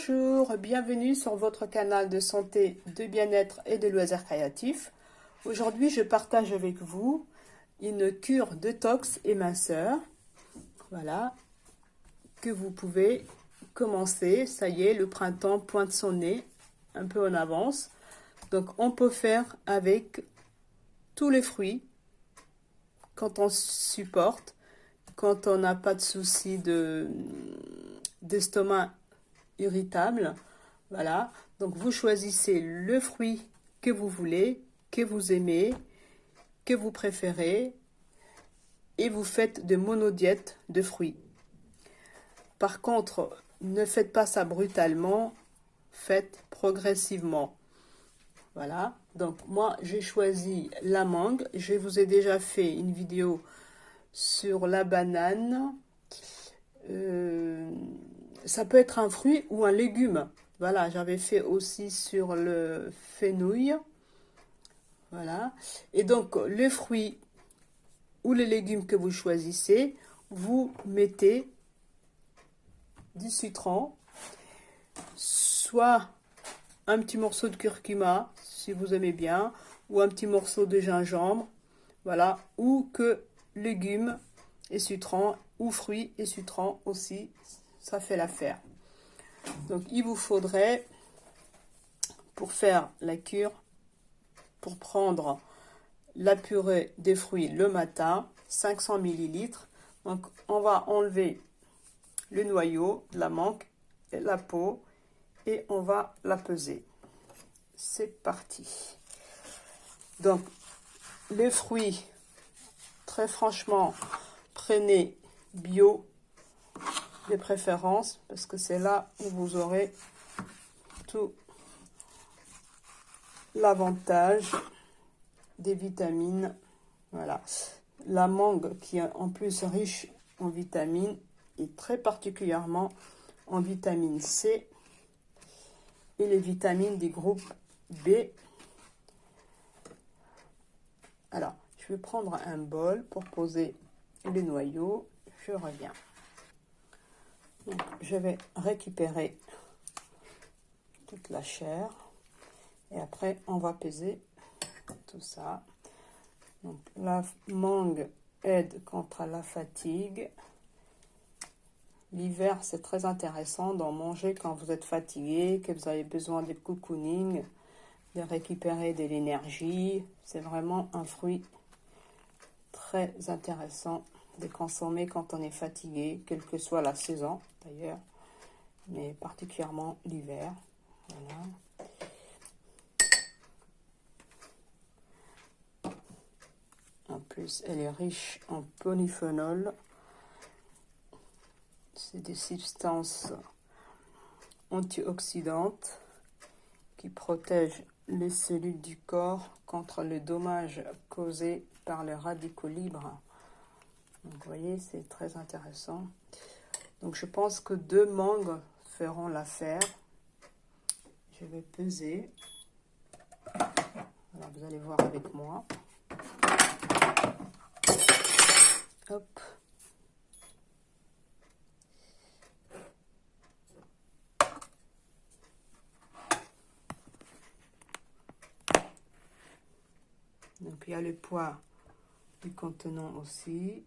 Bonjour, bienvenue sur votre canal de santé, de bien-être et de loisirs créatifs. Aujourd'hui, je partage avec vous une cure détox et minceur. Voilà, que vous pouvez commencer. Ça y est, le printemps pointe son nez, un peu en avance. Donc, on peut faire avec tous les fruits quand on supporte, quand on n'a pas de soucis d'estomac irritable. Voilà, donc vous choisissez le fruit que vous voulez, que vous aimez, que vous préférez, et vous faites de monodiètes de fruits. Par contre, ne faites pas ça brutalement, faites progressivement. Voilà, donc moi j'ai choisi la mangue. Je vous ai déjà fait une vidéo sur la banane. Ça peut être un fruit ou un légume. Voilà, j'avais fait aussi sur le fenouil. Voilà. Et donc, les fruits ou les légumes que vous choisissez, vous mettez du citron, soit un petit morceau de curcuma, si vous aimez bien, ou un petit morceau de gingembre. Voilà. Ou que légumes et citron, ou fruits et citron aussi. Ça fait l'affaire. Donc, il vous faudrait, pour faire la cure, pour prendre la purée des fruits le matin, 500 ml. Donc, on va enlever le noyau, la mangue et la peau et on va la peser. C'est parti. Donc, les fruits, très franchement, prenez bio de préférence parce que c'est là où vous aurez tout l'avantage des vitamines. Voilà, la mangue qui est en plus riche en vitamines et très particulièrement en vitamine C et les vitamines du groupe B. Alors, je vais prendre un bol pour poser les noyaux. Je reviens. Donc, je vais récupérer toute la chair et après on va peser tout ça. Donc, la mangue aide contre la fatigue. L'hiver, c'est très intéressant d'en manger quand vous êtes fatigué, que vous avez besoin de cocooning, de récupérer de l'énergie. C'est vraiment un fruit très intéressant de consommer quand on est fatigué, quelle que soit la saison d'ailleurs, mais particulièrement l'hiver. Voilà. En plus, elle est riche en polyphénol. C'est des substances antioxydantes qui protègent les cellules du corps contre les dommages causés par les radicaux libres. Donc, vous voyez, c'est très intéressant. Donc, je pense que 2 mangues feront l'affaire. Je vais peser. Alors, vous allez voir avec moi. Hop. Donc, il y a le poids du contenant aussi.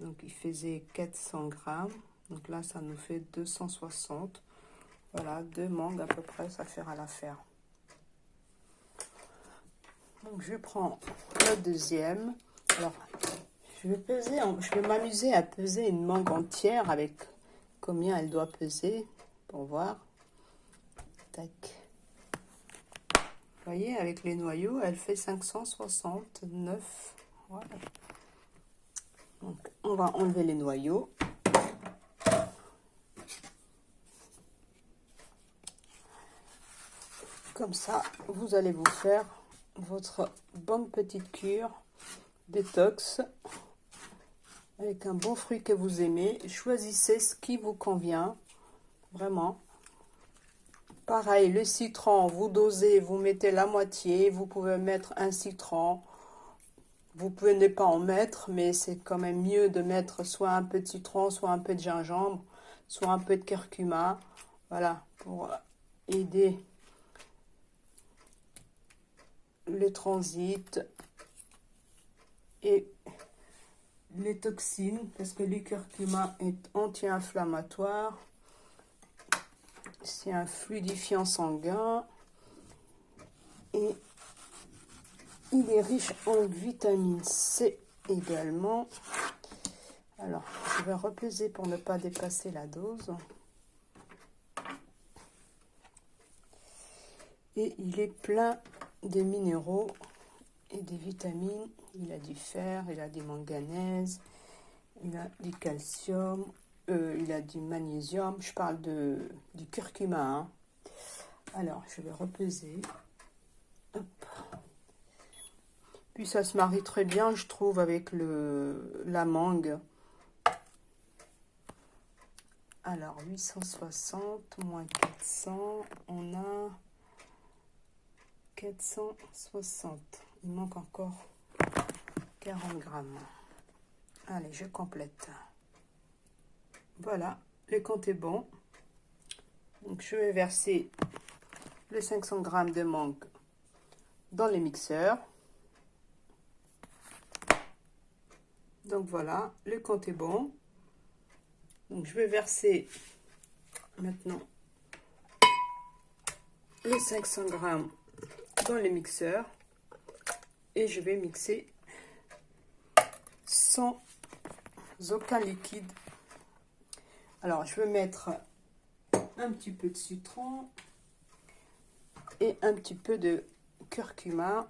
Donc, il faisait 400 grammes. Donc là, ça nous fait 260. Voilà, 2 mangues à peu près, ça fera l'affaire. Donc, je prends le deuxième. Alors, je vais m'amuser à peser une mangue entière avec combien elle doit peser pour voir. Tac. Vous voyez, avec les noyaux, elle fait 569. Voilà. Donc, on va enlever les noyaux. Comme ça, vous allez vous faire votre bonne petite cure détox avec un bon fruit que vous aimez. Choisissez ce qui vous convient, vraiment. Pareil, le citron, vous dosez, vous mettez la moitié. Vous pouvez mettre un citron. Vous pouvez ne pas en mettre, mais c'est quand même mieux de mettre soit un peu de citron, soit un peu de gingembre, soit un peu de curcuma. Voilà, pour aider le transit et les toxines, parce que le curcuma est anti-inflammatoire, c'est un fluidifiant sanguin et il est riche en vitamine C également. Alors, je vais repeser pour ne pas dépasser la dose. Et il est plein de minéraux et des vitamines. Il a du fer, il a du manganèse, il a du calcium, il a du magnésium. Je parle du curcuma. Hein. Alors, je vais repeser. Hop. Puis ça se marie très bien, je trouve, avec la mangue. Alors, 860 moins 400, on a 460. Il manque encore 40 grammes. Allez, je complète. Voilà, le compte est bon. Donc, je vais verser les 500 grammes de mangue dans les mixeurs. Donc, voilà, le compte est bon. Donc, je vais verser maintenant les 500 grammes dans les mixeurs et je vais mixer sans aucun liquide. Alors, je vais mettre un petit peu de citron et un petit peu de curcuma.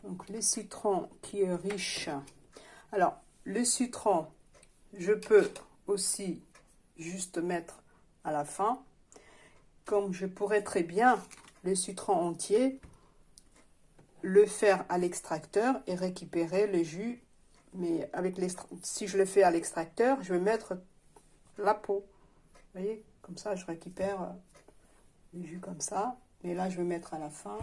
Donc, le citron qui est riche. Alors, le citron, je peux aussi juste mettre à la fin, comme je pourrais très bien le citron entier le faire à l'extracteur et récupérer le jus, mais avec si je le fais à l'extracteur, je vais mettre la peau, vous voyez, comme ça je récupère le jus comme ça, mais là je vais mettre à la fin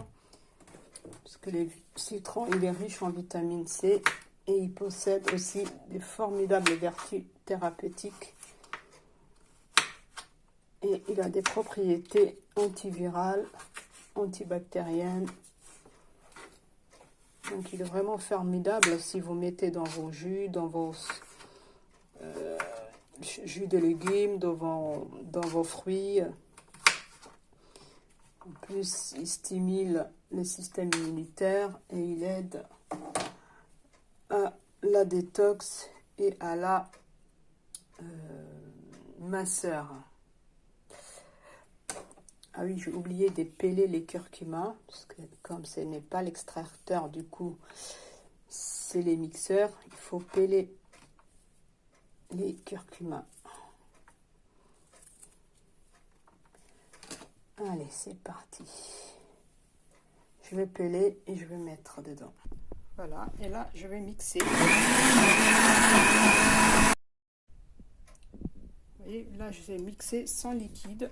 parce que le citron il est riche en vitamine C et il possède aussi des formidables vertus thérapeutiques. Et il a des propriétés antivirales, antibactériennes. Donc il est vraiment formidable si vous mettez dans vos jus, dans vos jus de légumes, dans vos fruits. En plus, il stimule le système immunitaire et il aide à la détox et à la minceur. Ah oui, j'ai oublié de peler les curcuma, parce que comme ce n'est pas l'extracteur, du coup, c'est les mixeurs. Il faut peler les curcuma. Allez, c'est parti. Je vais peler et je vais mettre dedans. Voilà, et là, je vais mixer. Vous voyez, là, je vais mixer sans liquide.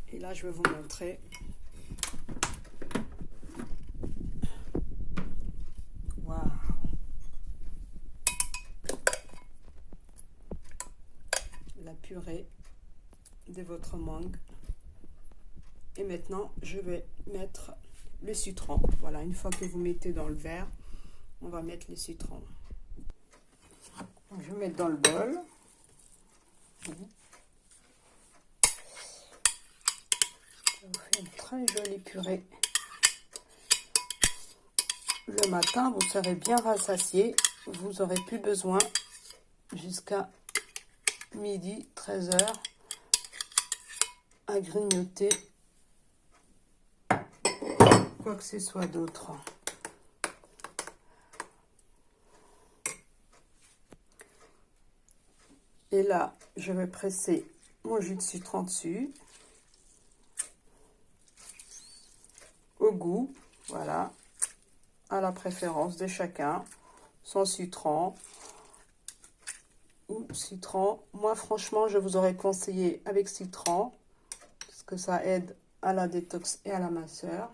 Et là, je vais vous montrer. Waouh! La purée de votre mangue. Et maintenant, je vais mettre le citron. Voilà, une fois que vous mettez dans le verre, on va mettre le citron. Donc, je vais mettre dans le bol. Ça vous fait une très jolie purée. Le matin, vous serez bien rassasié. Vous n'aurez plus besoin jusqu'à midi, 13h, à grignoter quoi que ce soit d'autre. Et là, je vais presser mon jus de citron dessus. Au goût, voilà, à la préférence de chacun, sans citron ou citron. Moi, franchement, je vous aurais conseillé avec citron, parce que ça aide à la détox et à la minceur.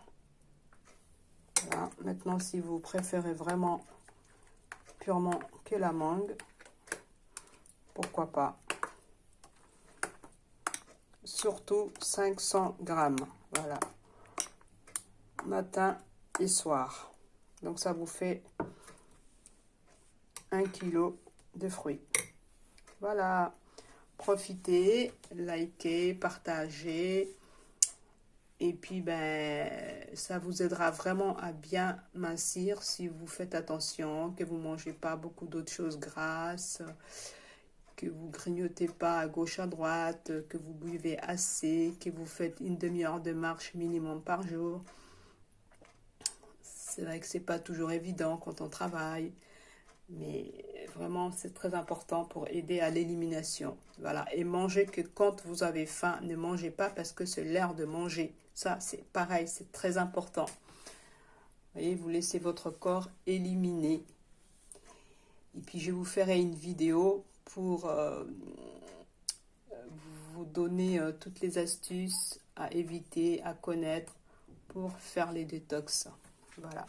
Voilà. Maintenant, si vous préférez vraiment purement que la mangue, pourquoi pas. surtout 500 grammes. Voilà. Matin et soir. Donc ça vous fait 1 kg de fruits. Voilà. Profitez, likez, partagez. Et puis, ça vous aidera vraiment à bien mincir si vous faites attention, que vous ne mangez pas beaucoup d'autres choses grasses, que vous grignotez pas à gauche à droite, que vous buvez assez, que vous faites une demi-heure de marche minimum par jour. C'est vrai que c'est pas toujours évident quand on travaille, mais vraiment c'est très important pour aider à l'élimination. Voilà, et mangez que quand vous avez faim, ne mangez pas parce que c'est l'heure de manger. Ça, c'est pareil, c'est très important. Vous voyez, vous laissez votre corps éliminer. Et puis je vous ferai une vidéo pour vous donner toutes les astuces à éviter, à connaître pour faire les détox. Voilà.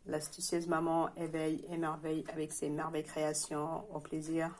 L'astucieuse maman éveille, émerveille avec ses merveilles créations. Au plaisir.